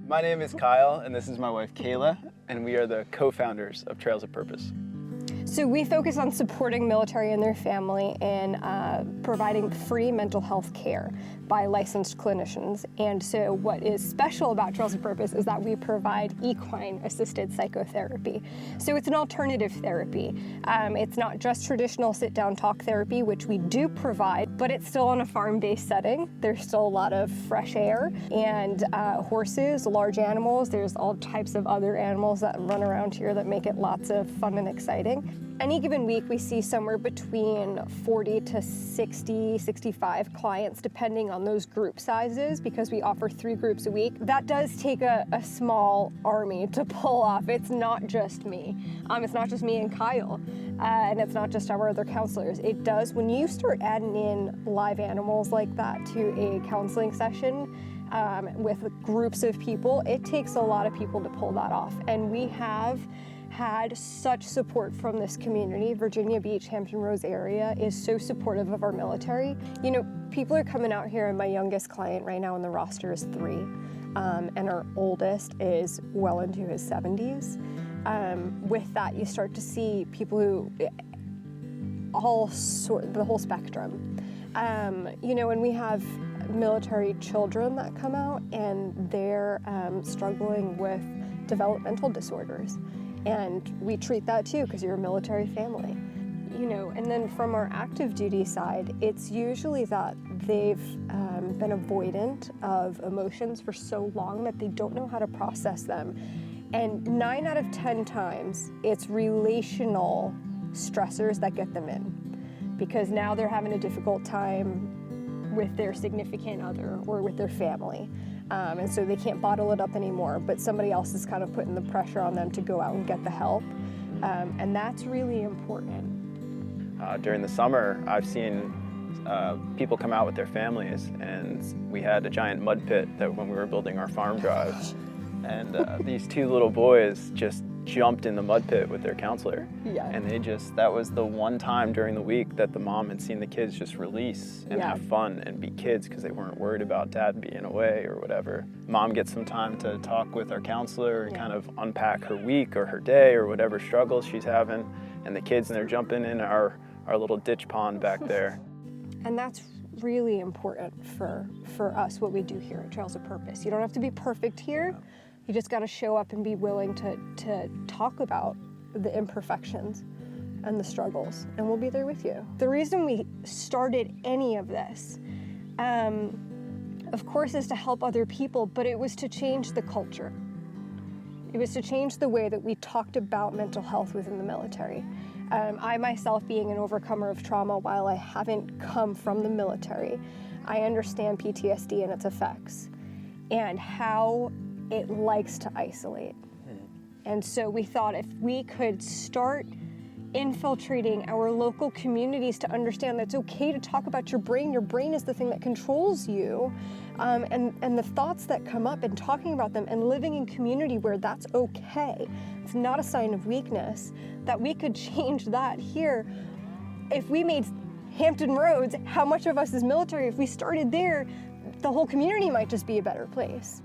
My name is Kyle, and this is my wife Kayla, and we are the co-founders of Trails of Purpose. So we focus on supporting military and their family and providing free mental health care by licensed clinicians. And so what is special about Trails of Purpose is that we provide equine-assisted psychotherapy. So it's an alternative therapy. It's not just traditional sit-down talk therapy, which we do provide, but it's still in a farm-based setting. There's still a lot of fresh air and horses, large animals. There's all types of other animals that run around here that make it lots of fun and exciting. Any given week, we see somewhere between 40 to 60, 65 clients, depending on those group sizes, because we offer 3 groups a week. That does take a small army to pull off. It's not just me. It's not just me and Kyle, and it's not just our other counselors. It does, when you start adding in live animals like that to a counseling session, with groups of people, it takes a lot of people to pull that off. And we have had such support from this community. Virginia Beach, Hampton Roads area is so supportive of our military. You know, people are coming out here, and my youngest client right now on the roster is 3, and our oldest is well into his 70s. With that, you start to see people who, the whole spectrum. You know, and we have military children that come out, and they're struggling with developmental disorders. And we treat that too, because you're a military family. You know, and then from our active duty side, it's usually that they've been avoidant of emotions for so long that they don't know how to process them. And 9 out of 10 times, it's relational stressors that get them in, because now they're having a difficult time with their significant other or with their family. And so they can't bottle it up anymore, but somebody else is kind of putting the pressure on them to go out and get the help. And that's really important. During the summer, I've seen people come out with their families, and we had a giant mud pit that when we were building our farm drive, and these 2 little boys just jumped in the mud pit with their counselor. Yeah. And that was the one time during the week that the mom had seen the kids just release and have fun and be kids, because they weren't worried about dad being away or whatever. Mom gets some time to talk with our counselor and kind of unpack her week or her day or whatever struggles she's having, and the kids, and they're jumping in our little ditch pond back there. And that's really important for us, what we do here at Trails of Purpose. You don't have to be perfect here. You just got to show up and be willing to talk about the imperfections and the struggles, and we'll be there with you. The reason we started any of this, of course, is to help other people, but it was to change the culture. It was to change the way that we talked about mental health within the military. I myself, being an overcomer of trauma, while I haven't come from the military, I understand PTSD and its effects and how it likes to isolate. And so we thought if we could start infiltrating our local communities to understand that it's okay to talk about your brain is the thing that controls you, and the thoughts that come up, and talking about them and living in community where that's okay, it's not a sign of weakness, that we could change that here. If we made Hampton Roads, how much of us is military, if we started there, the whole community might just be a better place.